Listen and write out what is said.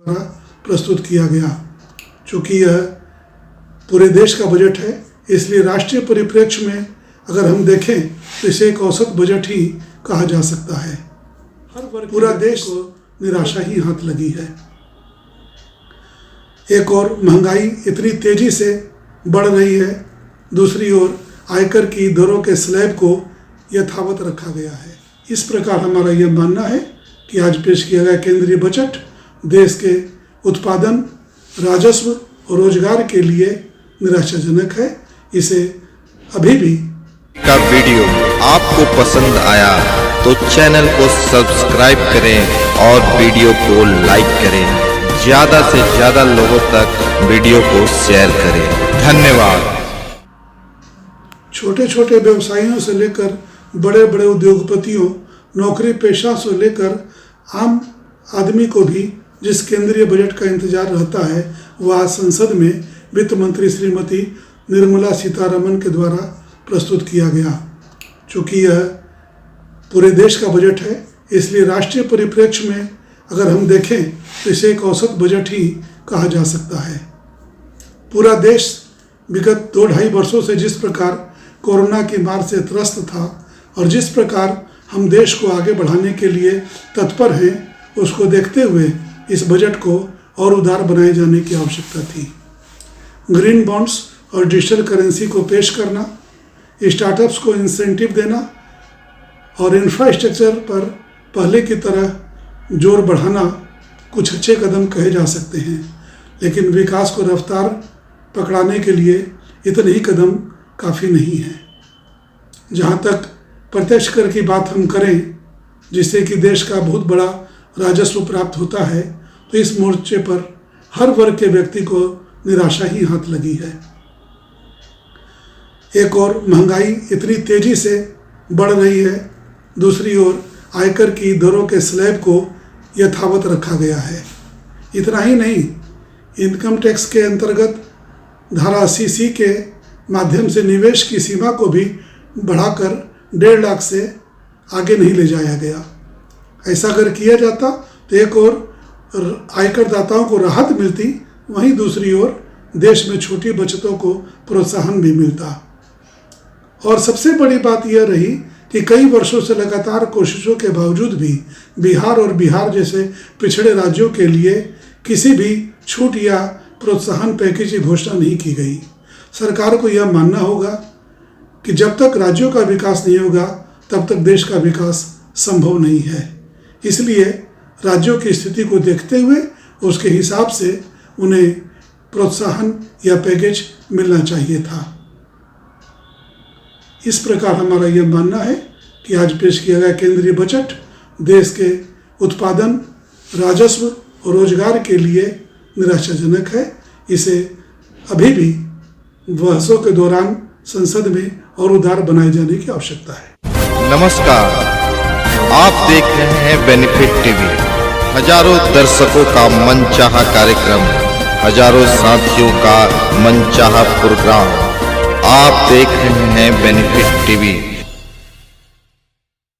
द्वारा प्रस्तुत किया गया। चूँकि यह पूरे देश का बजट है, इसलिए राष्ट्रीय परिप्रेक्ष्य में अगर हम देखें तो इसे एक औसत बजट ही कहा जा सकता है। हर वर्ग पूरा देश को निराशा ही हाथ लगी है। एक और महंगाई इतनी तेजी से बढ़ रही है, दूसरी ओर आयकर की दरों के स्लैब को यथावत रखा गया है। इस प्रकार हमारा यह मानना है कि आज पेश किया गया केंद्रीय बजट देश के उत्पादन, राजस्व और रोजगार के लिए निराशाजनक है। इसे अभी भी का वीडियो आपको पसंद आया तो चैनल को सब्सक्राइब करें और वीडियो को लाइक करें। ज़्यादा से ज़्यादा लोगों तक वीडियो को शेयर करें। धन्यवाद। छोटे छोटे व्यवसायियों से लेकर बड़े बड़े उद्योगपतियों, नौकरी पेशा से लेकर आम आदमी को भी जिस केंद्रीय बजट का इंतजार रहता है, वह संसद में वित्त मंत्री श्रीमती निर्मला सीतारमण के द्वारा प्रस्तुत किया गया। चूँकि यह पूरे देश का बजट है, इसलिए राष्ट्रीय परिप्रेक्ष्य में अगर हम देखें तो इसे एक औसत बजट ही कहा जा सकता है। पूरा देश विगत 2-2.5 वर्षों से जिस प्रकार कोरोना की मार से त्रस्त था और जिस प्रकार हम देश को आगे बढ़ाने के लिए तत्पर हैं, उसको देखते हुए इस बजट को और उदार बनाए जाने की आवश्यकता थी। ग्रीन बॉन्ड्स और डिजिटल करेंसी को पेश करना, स्टार्टअप्स को इंसेंटिव देना और इंफ्रास्ट्रक्चर पर पहले की तरह जोर बढ़ाना कुछ अच्छे कदम कहे जा सकते हैं, लेकिन विकास को रफ्तार पकड़ाने के लिए इतने ही कदम काफ़ी नहीं हैं। जहाँ तक प्रत्यक्ष कर की बात हम करें, जिससे कि देश का बहुत बड़ा राजस्व प्राप्त होता है, तो इस मोर्चे पर हर वर्ग के व्यक्ति को निराशा ही हाथ लगी है। एक और महंगाई इतनी तेजी से बढ़ रही है, दूसरी ओर आयकर की दरों के स्लैब को यथावत रखा गया है। इतना ही नहीं, इनकम टैक्स के अंतर्गत धारा 80C के माध्यम से निवेश की सीमा को भी बढ़ाकर 1.5 लाख से आगे नहीं ले जाया गया। ऐसा अगर किया जाता तो एक और आयकर दाताओं को राहत मिलती, वहीं दूसरी ओर देश में छोटी बचतों को प्रोत्साहन भी मिलता। और सबसे बड़ी बात यह रही कि कई वर्षों से लगातार कोशिशों के बावजूद भी बिहार और बिहार जैसे पिछड़े राज्यों के लिए किसी भी छूट या प्रोत्साहन पैकेज की घोषणा नहीं की गई। सरकार को यह मानना होगा कि जब तक राज्यों का विकास नहीं होगा, तब तक देश का विकास संभव नहीं है। इसलिए राज्यों की स्थिति को देखते हुए उसके हिसाब से उन्हें प्रोत्साहन या पैकेज मिलना चाहिए था। इस प्रकार हमारा यह मानना है कि आज पेश किया गया केंद्रीय बजट देश के उत्पादन, राजस्व और रोजगार के लिए निराशाजनक है। इसे अभी भी बहसों के दौरान संसद में और उदार बनाए जाने की आवश्यकता है। नमस्कार, आप देख रहे हैं बेनिफिट टीवी। हजारों दर्शकों का मनचाहा कार्यक्रम, हजारों साथियों का मनचाहा प्रोग्राम। आप देख रहे हैं बेनिफिट टीवी।